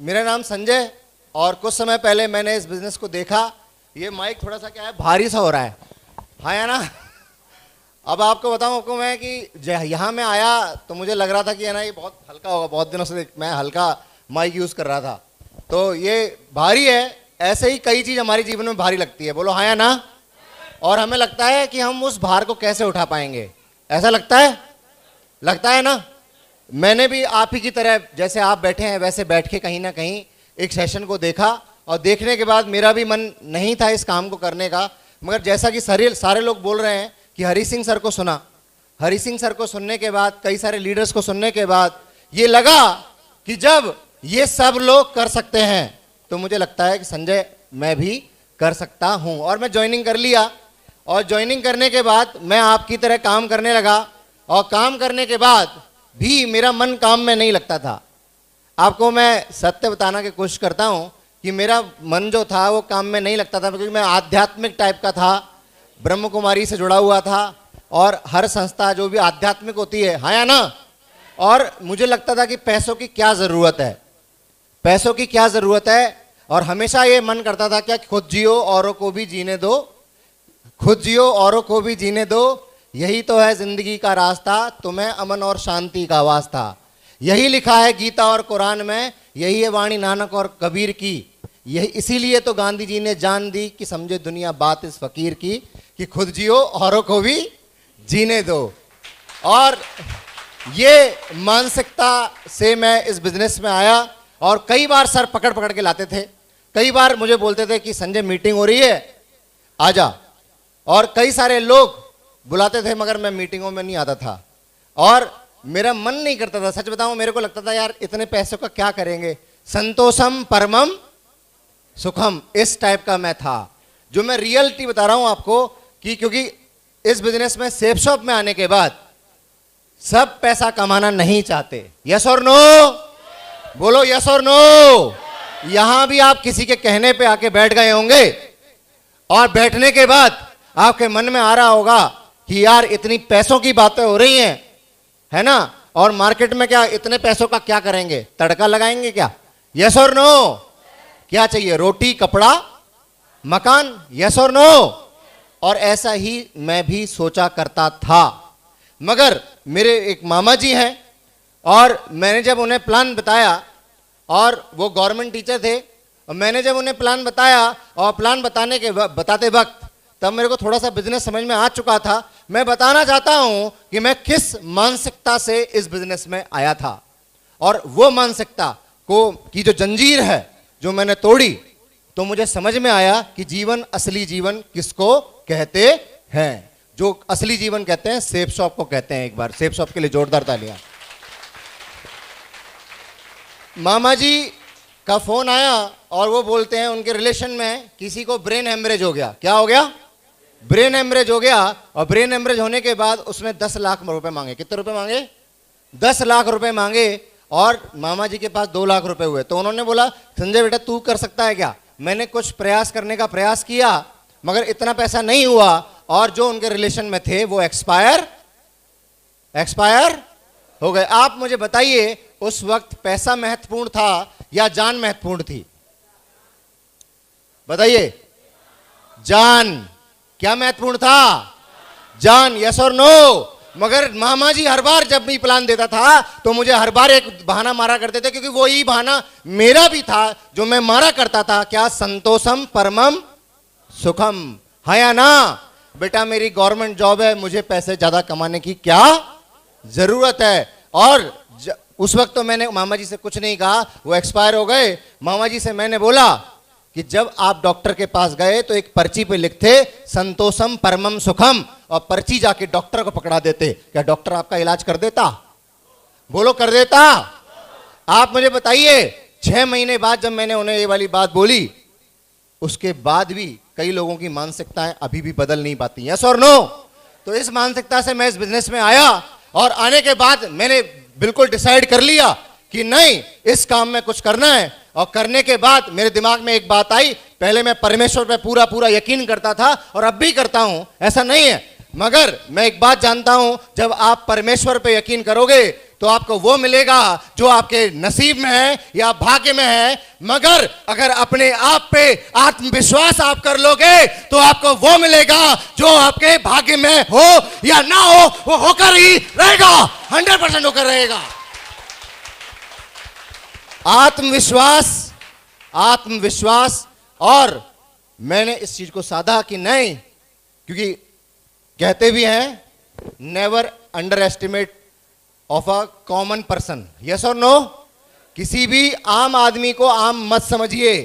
मेरा नाम संजय और कुछ समय पहले मैंने इस बिजनेस को देखा। ये माइक थोड़ा सा क्या है, भारी सा हो रहा है, हाँ या ना। अब आपको बताऊं आपको मैं कि यहाँ मैं आया तो मुझे लग रहा था कि है ना ये बहुत हल्का होगा, बहुत दिनों से मैं हल्का माइक यूज़ कर रहा था, तो ये भारी है। ऐसे ही कई चीज़ हमारे जीवन में भारी लगती है, बोलो हाँ या ना। और हमें लगता है कि हम उस भार को कैसे उठा पाएंगे, ऐसा लगता है ना। मैंने भी आप ही की तरह जैसे आप बैठे हैं वैसे बैठ के कहीं ना कहीं एक सेशन को देखा, और देखने के बाद मेरा भी मन नहीं था इस काम को करने का, मगर जैसा कि सारे लोग बोल रहे हैं कि हरी सिंह सर को सुना, हरी सिंह सर को सुनने के बाद, कई सारे लीडर्स को सुनने के बाद ये लगा कि जब ये सब लोग कर सकते हैं तो मुझे लगता है कि संजय मैं भी कर सकता हूं। और मैं ज्वाइनिंग कर लिया, और ज्वाइनिंग करने के बाद मैं आपकी तरह काम करने लगा, और काम करने के बाद भी मेरा मन काम में नहीं लगता था। आपको मैं सत्य बताना की कोशिश करता हूं कि मेरा मन जो था वो काम में नहीं लगता था, क्योंकि मैं आध्यात्मिक टाइप का था, ब्रह्म कुमारी से जुड़ा हुआ था, और हर संस्था जो भी आध्यात्मिक होती है, हाँ या ना। और मुझे लगता था कि पैसों की क्या ज़रूरत है, पैसों की क्या ज़रूरत है। और हमेशा ये मन करता था क्या खुद जियो औरों को भी जीने दो, खुद जियो औरों को भी जीने दो, यही तो है जिंदगी का रास्ता, तुम्हें अमन और शांति का वास्ता। यही लिखा है गीता और कुरान में, यही है वाणी नानक और कबीर की। यही इसीलिए तो गांधी जी ने जान दी कि समझे दुनिया बात इस फकीर की, कि खुद जियो औरों को भी जीने दो। और ये मानसिकता से मैं इस बिजनेस में आया, और कई बार सर पकड़ पकड़ के लाते थे, कई बार मुझे बोलते थे कि संजय मीटिंग हो रही है आजा, और कई सारे लोग बुलाते थे मगर मैं मीटिंगों में नहीं आता था, और मेरा मन नहीं करता था। सच बताऊं, मेरे को लगता था यार इतने पैसों का क्या करेंगे, संतोषम परमम सुखम, इस टाइप का मैं था। जो मैं रियलिटी बता रहा हूं आपको कि क्योंकि इस बिजनेस में सेफ शॉप में आने के बाद सब पैसा कमाना नहीं चाहते, यस और नो, बोलो यस और नो। यहां भी आप किसी के कहने पे आके बैठ गए होंगे, और बैठने के बाद आपके मन में आ रहा होगा कि यार इतनी पैसों की बातें हो रही हैं, है ना, और मार्केट में क्या इतने पैसों का क्या करेंगे, तड़का लगाएंगे क्या, यस और नो। क्या चाहिए, रोटी कपड़ा मकान, यस और नो। और ऐसा ही मैं भी सोचा करता था, मगर मेरे एक मामा जी हैं, और मैंने जब उन्हें प्लान बताया, और वो गवर्नमेंट टीचर थे, और मैंने जब उन्हें प्लान बताया, और प्लान बताते वक्त तब मेरे को थोड़ा सा बिजनेस समझ में आ चुका था। मैं बताना चाहता हूं कि मैं किस मानसिकता से इस बिजनेस में आया था, और वो मानसिकता को की जो जंजीर है जो मैंने तोड़ी, तो मुझे समझ में आया कि जीवन, असली जीवन किसको कहते हैं। जो असली जीवन कहते हैं सेफ शॉप को कहते हैं। एक बार सेफ शॉप के लिए जोरदार तालियां। मामा जी का फोन आया, और वो बोलते हैं उनके रिलेशन में किसी को ब्रेन हेमरेज हो गया। क्या हो गया, ब्रेन हेमरेज हो गया। और ब्रेन हेमरेज होने के बाद उसने 10 लाख रुपए मांगे। कितने रुपए मांगे, 10 लाख रुपए मांगे, और मामा जी के पास 2 लाख रुपए हुए। तो उन्होंने बोला संजय बेटा तू कर सकता है क्या। मैंने कुछ प्रयास करने का प्रयास किया, मगर इतना पैसा नहीं हुआ, और जो उनके रिलेशन में थे वो एक्सपायर हो गए। आप मुझे बताइए उस वक्त पैसा महत्वपूर्ण था या जान महत्वपूर्ण थी, बताइए। जान, क्या महत्वपूर्ण था, जान, यस और नो। मगर मामा जी हर बार जब भी प्लान देता था तो मुझे हर बार एक बहाना मारा करते थे, क्योंकि वही बहाना मेरा भी था जो मैं मारा करता था। क्या, संतोषम परमम सुखम, हाँ या ना। बेटा मेरी गवर्नमेंट जॉब है, मुझे पैसे ज्यादा कमाने की क्या जरूरत है। और उस वक्त तो मैंने मामा जी से कुछ नहीं कहा, वो एक्सपायर हो गए। मामा जी से मैंने बोला कि जब आप डॉक्टर के पास गए तो एक पर्ची पे लिखते संतोषम परमम सुखम, और पर्ची जाके डॉक्टर को पकड़ा देते। क्या डॉक्टर आपका इलाज कर देता, बोलो कर देता। आप मुझे बताइए 6 महीने बाद जब मैंने उन्हें ये वाली बात बोली, उसके बाद भी कई लोगों की मानसिकताएं अभी भी बदल नहीं पाती, यस और नो। तो इस मानसिकता से मैं इस बिजनेस में आया, और आने के बाद मैंने बिल्कुल डिसाइड कर लिया कि नहीं, इस काम में कुछ करना है। और करने के बाद मेरे दिमाग में एक बात आई, पहले मैं परमेश्वर पे पूरा पूरा यकीन करता था, और अब भी करता हूं, ऐसा नहीं है, मगर मैं एक बात जानता हूं, जब आप परमेश्वर पे यकीन करोगे तो आपको वो मिलेगा जो आपके नसीब में है या भाग्य में है। मगर अगर अपने आप पे आत्मविश्वास आप कर लोगे तो आपको वो मिलेगा जो आपके भाग्य में हो या ना हो, वो होकर ही रहेगा, 100% होकर रहेगा। आत्मविश्वास, आत्मविश्वास। और मैंने इस चीज को साधा कि नहीं, क्योंकि कहते भी हैं never under estimate of a common person. Yes और नो? किसी भी आम आदमी को आम मत समझिए।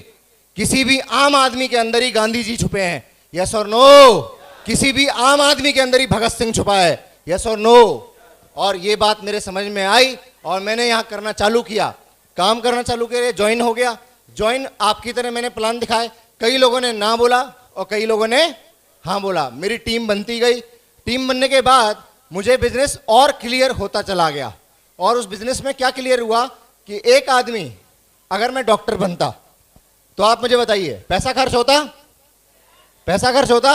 किसी भी आम आदमी के अंदर ही गांधी जी छुपे हैं। यस और नो? किसी भी आम आदमी के अंदर ही भगत सिंह छुपा है। यस और नो? और ये बात मेरे समझ में आई और मैंने यहां करना चालू किया, काम करना चालू किया, ज्वाइन हो गया। ज्वाइन आपकी तरह मैंने प्लान दिखाए, कई लोगों ने ना बोला और कई लोगों ने हाँ बोला। मेरी टीम बनती गई। टीम बनने के बाद मुझे बिजनेस और क्लियर होता चला गया। और उस बिजनेस में क्या क्लियर हुआ कि एक आदमी, अगर मैं डॉक्टर बनता तो आप मुझे बताइए पैसा खर्च होता? पैसा खर्च होता?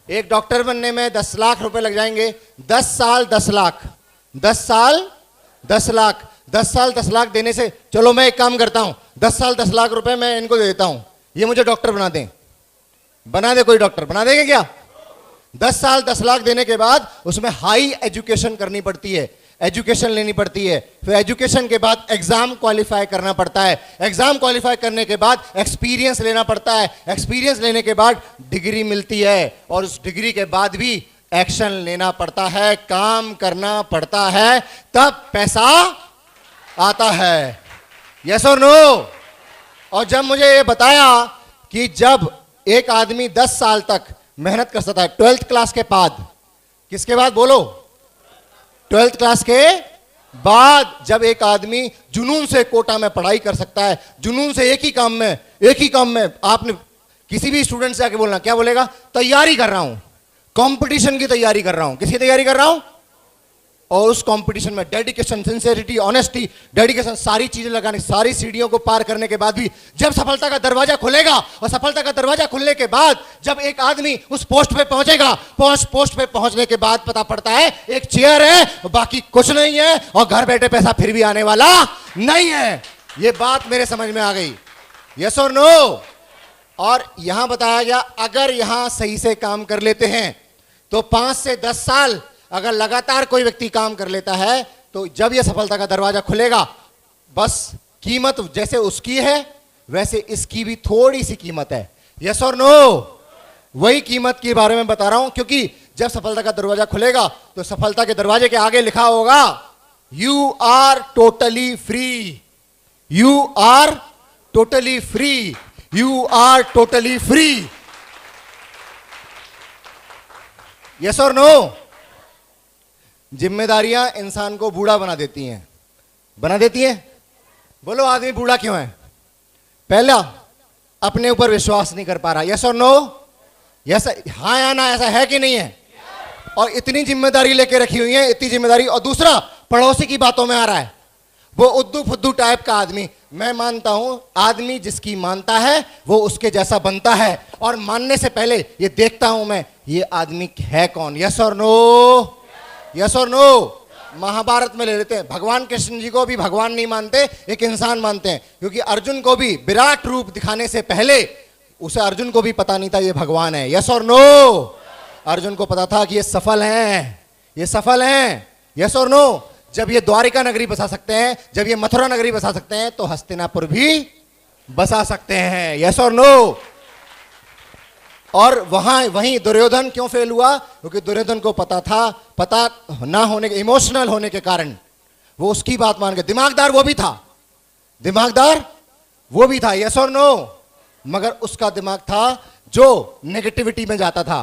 एक डॉक्टर बनने में 10 लाख रुपए लग जाएंगे। 10 साल 10 लाख, 10 साल 10 लाख, 10 साल 10 लाख देने से, चलो मैं एक काम करता हूं, 10 साल 10 लाख रुपए मैं इनको दे देता हूं, ये मुझे डॉक्टर बना दें। बना दे कोई डॉक्टर? बना देंगे क्या? 10 साल 10 लाख देने के बाद उसमें हाई एजुकेशन करनी पड़ती है, एजुकेशन लेनी पड़ती है। फिर एजुकेशन के बाद एग्जाम क्वालिफाई करना पड़ता है। एग्जाम क्वालिफाई करने के बाद एक्सपीरियंस लेना पड़ता है। एक्सपीरियंस लेने के बाद डिग्री मिलती है और उस डिग्री के बाद भी एक्शन लेना पड़ता है, काम करना पड़ता है, तब पैसा आता है। यस और नो? और जब मुझे ये बताया कि जब एक आदमी 10 साल तक मेहनत कर सकता है 12th क्लास के बाद, किसके बाद बोलो? 12th क्लास के बाद जब एक आदमी जुनून से कोटा में पढ़ाई कर सकता है, जुनून से एक ही काम में आपने किसी भी स्टूडेंट से आके बोलना, क्या बोलेगा? तैयारी कर रहा हूं, कंपटीशन की तैयारी कर रहा हूं। किसकी तैयारी कर रहा हूं? और उस कंपटीशन में डेडिकेशन, सिंसेरिटी, ऑनेस्टी, डेडिकेशन, सारी चीजें लगाने, सारी सीढ़ियों को पार करने के बाद भी जब सफलता का दरवाजा खुलेगा, और सफलता का दरवाजा खुलने के बाद जब एक आदमी उस पोस्ट पे पहुंचेगा, पोस्ट पे पहुंचने के बाद पता पड़ता है एक चेयर है, बाकी कुछ नहीं है, और घर बैठे पैसा फिर भी आने वाला नहीं है। ये बात मेरे समझ में आ गई। यस और नो? और यहां बताया गया अगर यहां सही से काम कर लेते हैं तो 5 से 10 साल अगर लगातार कोई व्यक्ति काम कर लेता है तो जब यह सफलता का दरवाजा खुलेगा, बस कीमत जैसे उसकी है वैसे इसकी भी थोड़ी सी कीमत है। यस और नो? वही कीमत के बारे में बता रहा हूं, क्योंकि जब सफलता का दरवाजा खुलेगा तो सफलता के दरवाजे के आगे लिखा होगा you are totally free, you are totally free, you are totally free. Yes और नो? जिम्मेदारियां इंसान को बूढ़ा बना देती हैं। बना देती हैं? बोलो आदमी बूढ़ा क्यों है? पहला, अपने ऊपर विश्वास नहीं कर पा रहा। यस और नो? यस, हाँ या ना? ऐसा है कि नहीं है? और इतनी जिम्मेदारी लेके रखी हुई है, इतनी जिम्मेदारी। और दूसरा, पड़ोसी की बातों में आ रहा है, वो उद्दू फुद्दू टाइप का आदमी। मैं मानता हूं आदमी जिसकी मानता है वो उसके जैसा बनता है, और मानने से पहले ये देखता हूं मैं ये आदमी है कौन। यस और नो? यस और नो? महाभारत में ले लेते हैं, भगवान कृष्ण जी को भी भगवान नहीं मानते, एक इंसान मानते हैं, क्योंकि अर्जुन को भी विराट रूप दिखाने से पहले उसे, अर्जुन को भी पता नहीं था ये भगवान है। यस और नो? अर्जुन को पता था कि ये सफल हैं, ये सफल हैं। यस और नो? जब ये द्वारिका नगरी बसा सकते हैं, जब ये मथुरा नगरी बसा सकते हैं, तो हस्तिनापुर भी बसा सकते हैं। यस और नो? और वहीं दुर्योधन क्यों फेल हुआ? क्योंकि दुर्योधन को पता था, पता ना होने के, इमोशनल होने के कारण वो उसकी बात मान गए। दिमागदार वो भी था, दिमागदार वो भी था। यस और नो? मगर उसका दिमाग था जो नेगेटिविटी में जाता था,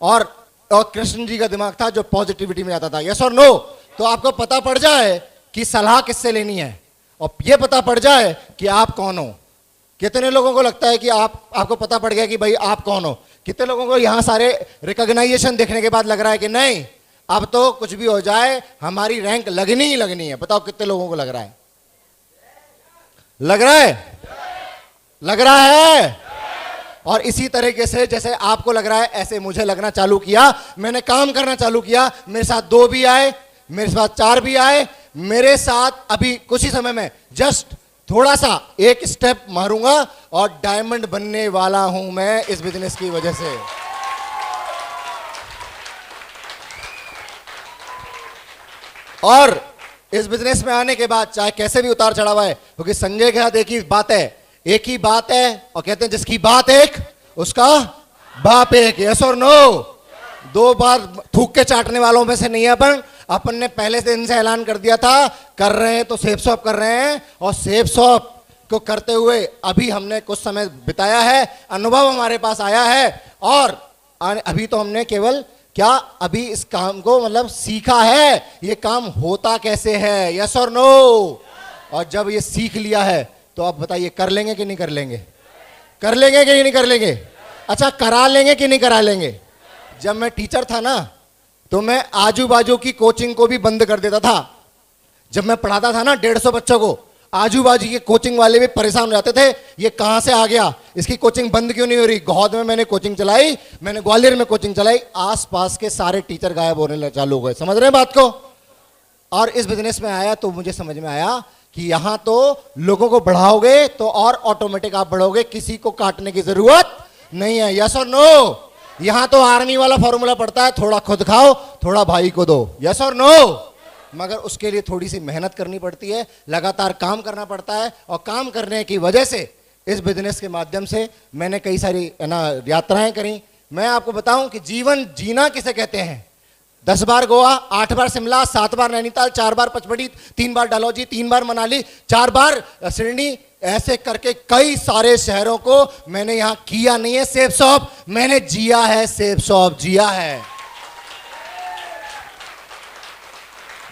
और कृष्ण जी का दिमाग था जो पॉजिटिविटी में जाता था। यस और नो? तो आपको पता पड़ जाए कि सलाह किससे लेनी है, और ये पता पड़ जाए कि आप कौन हो। कितने लोगों को लगता है कि आपको पता पड़ गया कि भाई आप कौन हो? कितने लोगों को यहां सारे रिकॉग्नाइजेशन देखने के बाद लग रहा है कि नहीं, अब तो कुछ भी हो जाए हमारी रैंक लगनी ही लगनी है? बताओ कितने लोगों को लग रहा है? लग रहा है? लग रहा है? और इसी तरीके से जैसे आपको लग रहा है ऐसे मुझे लगना चालू किया। मैंने काम करना चालू किया, मेरे साथ 2 भी आए, मेरे साथ 4 भी आए, मेरे साथ अभी कुछ ही समय में जस्ट थोड़ा सा एक स्टेप मारूंगा और डायमंड बनने वाला हूं मैं इस बिजनेस की वजह से। और इस बिजनेस में आने के बाद चाहे कैसे भी उतार चढ़ाव है, क्योंकि संजय के साथ एक ही बात है और कहते हैं जिसकी बात एक उसका बाप एक। यस और नो? दो बार थूक के चाटने वालों में से नहीं है अपन ने पहले से इनसे ऐलान कर दिया था कर रहे हैं तो सेफ शॉप कर रहे हैं, और सेफ शॉप को करते हुए अभी हमने कुछ समय बिताया है, अनुभव हमारे पास आया है, और अभी तो हमने केवल क्या अभी इस काम को मतलब सीखा है ये काम होता कैसे है। यस और नो? और जब ये सीख लिया है तो आप बताइए कर लेंगे कि नहीं कर लेंगे? कर लेंगे कि नहीं कर लेंगे? अच्छा, करा लेंगे कि नहीं करा लेंगे? जब मैं टीचर था ना तो मैं आजू बाजू की कोचिंग को भी बंद कर देता था। जब मैं पढ़ाता था ना 150 बच्चों को, आजू बाजू के कोचिंग वाले भी परेशान हो जाते थे, ये कहां से आ गया, इसकी कोचिंग बंद क्यों नहीं हो रही। गौहद में मैंने कोचिंग चलाई, मैंने ग्वालियर में कोचिंग चलाई, आसपास के सारे टीचर गायब होने चालू हो गए। समझ रहे हैं बात को? और इस बिजनेस में आया तो मुझे समझ में आया कि यहां तो लोगों को बढ़ाओगे तो और ऑटोमेटिक आप बढ़ोगे, किसी को काटने की जरूरत नहीं है। यस और नो? यहां तो आर्मी वाला फॉर्मूला पड़ता है, थोड़ा खुद खाओ थोड़ा भाई को दो। यस और नो? मगर उसके लिए थोड़ी सी मेहनत करनी पड़ती है, लगातार काम करना पड़ता है, और काम करने की वजह से इस बिजनेस के माध्यम से मैंने कई सारी यात्राएं करी। मैं आपको बताऊं कि जीवन जीना किसे कहते हैं। 10 बार गोवा, 8 बार शिमला, 7 बार नैनीताल, 4 बार पचमढ़ी, 3 बार डलहौजी, 3 बार मनाली, 4 बार सिडनी, ऐसे करके कई सारे शहरों को मैंने यहां किया नहीं है सेफ शॉप, मैंने जिया है सेफ शॉप, जिया है।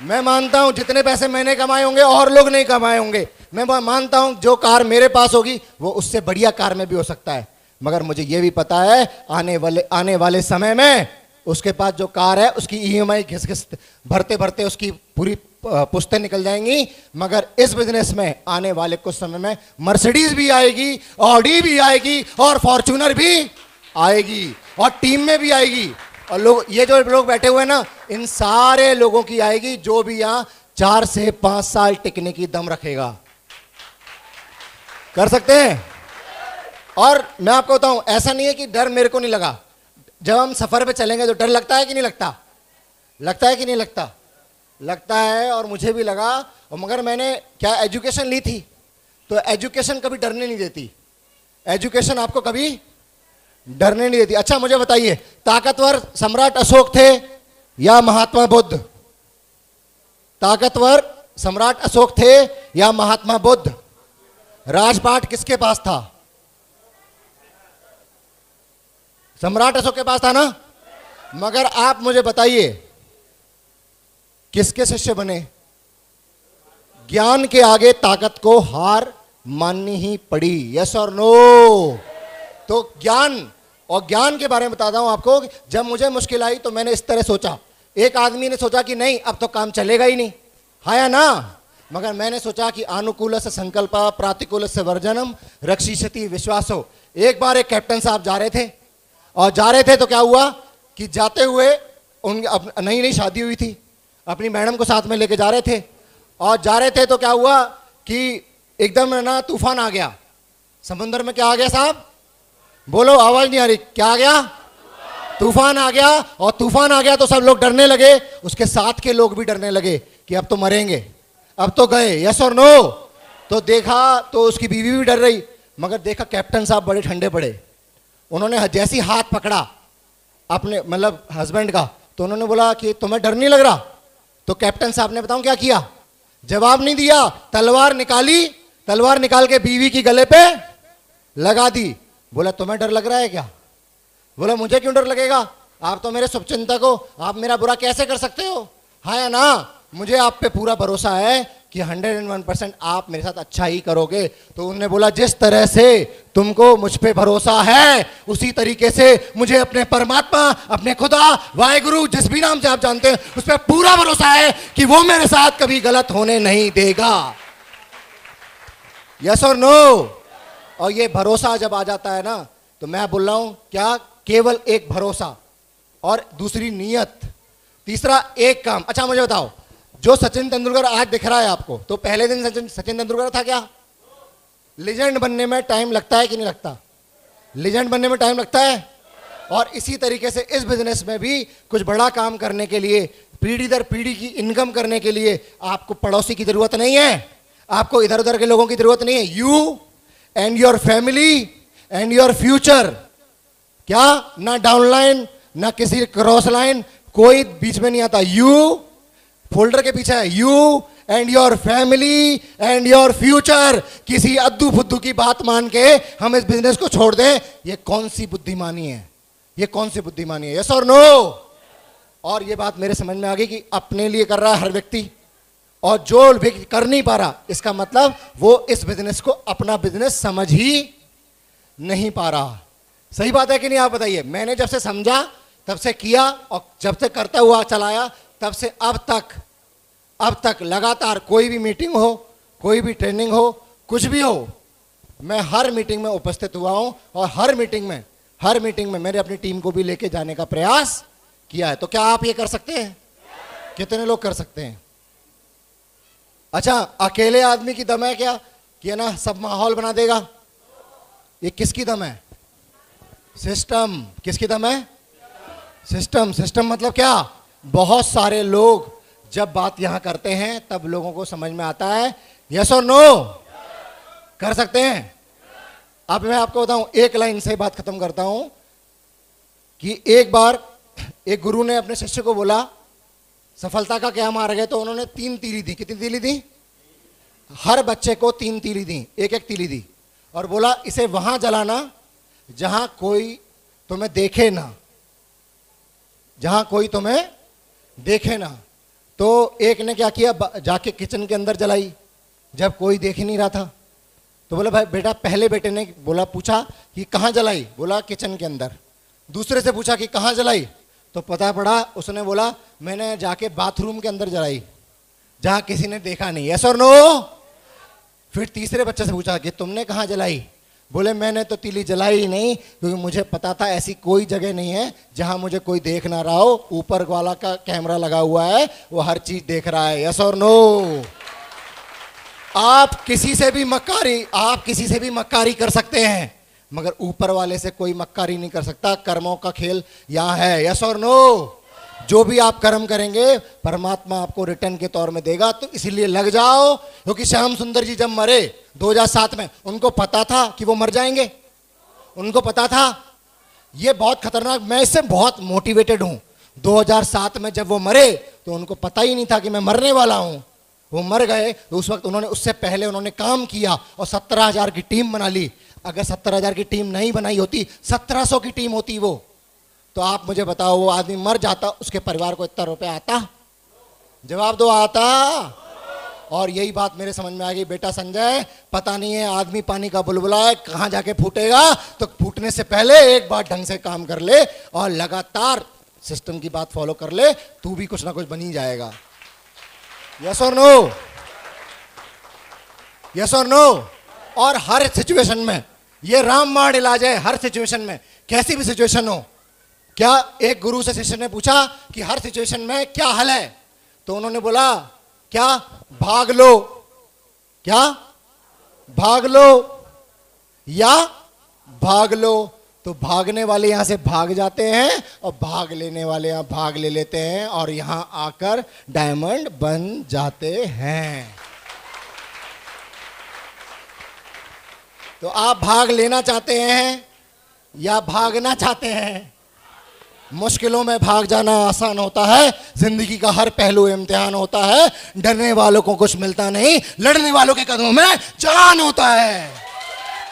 मैं मानता हूं जितने पैसे मैंने कमाए होंगे और लोग नहीं कमाए होंगे। मैं मानता हूं जो कार मेरे पास होगी वो उससे बढ़िया कार में भी हो सकता है, मगर मुझे यह भी पता है आने वाले समय में उसके पास जो कार है उसकी ईएमआई घिस घिस भरते भरते उसकी पूरी पुश्तें निकल जाएंगी। मगर इस बिजनेस में आने वाले कुछ समय में मर्सिडीज भी आएगी, ऑडी भी आएगी, और फॉर्च्यूनर भी आएगी, और टीम में भी आएगी। और लोग, ये जो लोग बैठे हुए हैं ना, इन सारे लोगों की आएगी जो भी यहां 4 से 5 साल टिकने की दम रखेगा। कर सकते हैं? और मैं आपको बताऊं, ऐसा नहीं है कि डर मेरे को नहीं लगा। जब हम सफर पे चलेंगे तो डर लगता है कि नहीं लगता? लगता है कि नहीं लगता? लगता है, और मुझे भी लगा। और मगर मैंने क्या एजुकेशन ली थी, तो एजुकेशन कभी डरने नहीं देती। एजुकेशन आपको कभी डरने नहीं देती। अच्छा मुझे बताइए, ताकतवर सम्राट अशोक थे या महात्मा बुद्ध? ताकतवर सम्राट अशोक थे या महात्मा बुद्ध? राजपाट किसके पास था? सम्राट अशोक के पास था ना। मगर आप मुझे बताइए किसके शिष्य बने? ज्ञान के आगे ताकत को हार माननी ही पड़ी। यस और नो? तो ज्ञान, और ज्ञान के बारे में बताता हूं आपको। जब मुझे मुश्किल आई तो मैंने इस तरह सोचा। एक आदमी ने सोचा कि नहीं अब तो काम चलेगा ही नहीं, हाँ या ना? मगर मैंने सोचा कि अनुकूल से संकल्प प्रातिकूल से वर्जनम रक्षिष्यति विश्वासो। एक बार एक कैप्टन साहब जा रहे थे, और जा रहे थे तो क्या हुआ कि जाते हुए उनकी नई नई शादी हुई थी, अपनी मैडम को साथ में लेके जा रहे थे, और जा रहे थे तो क्या हुआ कि एकदम ना तूफान आ गया समुद्र में। क्या आ गया साहब? बोलो, आवाज नहीं आ रही। क्या आ गया? तूफान आ गया। और तूफान आ गया तो सब लोग डरने लगे, उसके साथ के लोग भी डरने लगे कि अब तो मरेंगे, अब तो गए। यस और नो? तो देखा तो उसकी बीवी भी डर रही, मगर देखा कैप्टन साहब बड़े ठंडे पड़े। उन्होंने जैसी हाथ पकड़ा अपने मतलब हस्बैंड का, तो उन्होंने बोला कि तुम्हें डर नहीं लग रहा? तो कैप्टन साहब ने बताऊं क्या किया? जवाब नहीं दिया, तलवार निकाली, तलवार निकाल के बीवी की गले पे लगा दी। बोला तुम्हें डर लग रहा है क्या? बोला मुझे क्यों डर लगेगा, आप तो मेरे शुभचिंतक हो, आप मेरा बुरा कैसे कर सकते हो? हाँ या ना? मुझे आप पे पूरा भरोसा है कि 101% आप मेरे साथ अच्छा ही करोगे। तो उन्होंने बोला जिस तरह से तुमको मुझ पे भरोसा है उसी तरीके से मुझे अपने परमात्मा, अपने खुदा, वाहेगुरु, जिस भी नाम से आप जानते हैं, उस पर पूरा भरोसा है कि वो मेरे साथ कभी गलत होने नहीं देगा। यस और नो? और ये भरोसा जब आ जाता है ना, तो मैं बोल रहा हूं क्या, केवल एक भरोसा और दूसरी नीयत, तीसरा एक काम। अच्छा मुझे बताओ, जो सचिन तेंदुलकर आज दिख रहा है आपको, तो पहले दिन सचिन तेंदुलकर था क्या? लीजेंड बनने में टाइम लगता है कि नहीं लगता? लीजेंड बनने में टाइम लगता है। और इसी तरीके से इस बिजनेस में भी कुछ बड़ा काम करने के लिए, पीढ़ी दर पीढ़ी की इनकम करने के लिए आपको पड़ोसी की जरूरत नहीं है, आपको इधर उधर के लोगों की जरूरत नहीं है। You and your family and your future, क्या ना डाउनलाइन ना किसी क्रॉस लाइन, कोई बीच में नहीं आता। यू फोल्डर के पीछे है, you and your family and your future. किसी अद्दू फुद्दू की बात मान के हम इस बिजनेस को छोड़ दें, ये कौन सी बुद्धिमानी है? ये कौन सी बुद्धिमानी है? यस और नो? और ये बात मेरे समझ में आ गई कि अपने लिए कर रहा है हर व्यक्ति, और जो भी कर नहीं पा रहा, इसका मतलब वो इस बिजनेस को अपना बिजनेस समझ ही नहीं पा रहा। सही बात है कि नहीं? आप बताइए। मैंने जब से समझा तब से किया, और जब से करता हुआ चलाया तब से अब तक लगातार कोई भी मीटिंग हो, कोई भी ट्रेनिंग हो, कुछ भी हो, मैं हर मीटिंग में उपस्थित हुआ हूं, और हर मीटिंग में मैंने अपनी टीम को भी लेके जाने का प्रयास किया है। तो क्या आप ये कर सकते हैं? कितने लोग कर सकते हैं? अच्छा, अकेले आदमी की दम है क्या कि है ना सब माहौल बना देगा? ये किसकी दम है? सिस्टम। किसकी दम है? सिस्टम। सिस्टम मतलब क्या? बहुत सारे लोग जब बात यहां करते हैं तब लोगों को समझ में आता है। यस और नो? कर सकते हैं? अब मैं आपको बताऊं, एक लाइन से बात खत्म करता हूं कि एक बार एक गुरु ने अपने शिष्य को बोला, सफलता का क्या मार्ग है? तो उन्होंने 3 तीली दी। कितनी तीली दी? हर बच्चे को 3 तीली दी, एक तीली दी, और बोला इसे वहां जलाना जहां कोई तुम्हें देखे ना, जहां कोई तुम्हें देखे ना। तो एक ने क्या किया, जाके किचन के अंदर जलाई, जब कोई देख ही नहीं रहा था। तो बोला भाई बेटा, पहले बेटे ने बोला, पूछा कि कहाँ जलाई? बोला किचन के अंदर। दूसरे से पूछा कि कहाँ जलाई? तो पता पड़ा उसने बोला मैंने जाके बाथरूम के अंदर जलाई, जहां किसी ने देखा नहीं। यस और नो? फिर तीसरे बच्चे से पूछा कि तुमने कहाँ जलाई? बोले मैंने तो तीली जलाई ही नहीं, क्योंकि मुझे पता था ऐसी कोई जगह नहीं है जहां मुझे कोई देख ना रहा हो। ऊपर वाला का कैमरा लगा हुआ है, वो हर चीज देख रहा है। यस और नो? आप किसी से भी मक्कारी कर सकते हैं, मगर ऊपर वाले से कोई मक्कारी नहीं कर सकता। कर्मों का खेल यहां है। यस और नो? जो भी आप कर्म करेंगे परमात्मा आपको रिटर्न के तौर में देगा। तो इसीलिए लग जाओ, क्योंकि श्याम सुंदर जी जब मरे 2007 में, उनको पता था कि वो मर जाएंगे? उनको पता था? ये बहुत खतरनाक, मैं इससे बहुत मोटिवेटेड हूं। 2007 में जब वो मरे तो उनको पता ही नहीं था कि मैं मरने वाला हूं। वो मर गए तो उस वक्त उससे पहले उन्होंने काम किया और 17,000 की टीम बना ली। अगर 17,000 की टीम नहीं बनाई होती, 1700 की टीम होती वो, तो आप मुझे बताओ, वो आदमी मर जाता, उसके परिवार को इतना रुपया आता? जवाब दो, आता? और यही बात मेरे समझ में आ गई, बेटा संजय, पता नहीं है आदमी पानी का बुलबुला है, कहां जाके फूटेगा। तो फूटने से पहले एक बार ढंग से काम कर ले और लगातार सिस्टम की बात फॉलो कर ले, तू भी कुछ ना कुछ बन ही जाएगा। यस और नो? यस और नो? और हर सिचुएशन में ये रामबाण इलाज है। हर सिचुएशन में, कैसी भी सिचुएशन हो। क्या एक गुरु से शिष्य ने पूछा कि हर सिचुएशन में क्या हल है? तो उन्होंने बोला, क्या? भाग लो। क्या? भाग लो या भाग लो। तो भागने वाले यहां से भाग जाते हैं और भाग लेने वाले यहां भाग ले लेते हैं और यहां आकर डायमंड बन जाते हैं। तो आप भाग लेना चाहते हैं या भागना चाहते हैं? मुश्किलों में भाग जाना आसान होता है, जिंदगी का हर पहलू इम्तिहान होता है। डरने वालों को कुछ मिलता नहीं, लड़ने वालों के कदमों में जान होता है।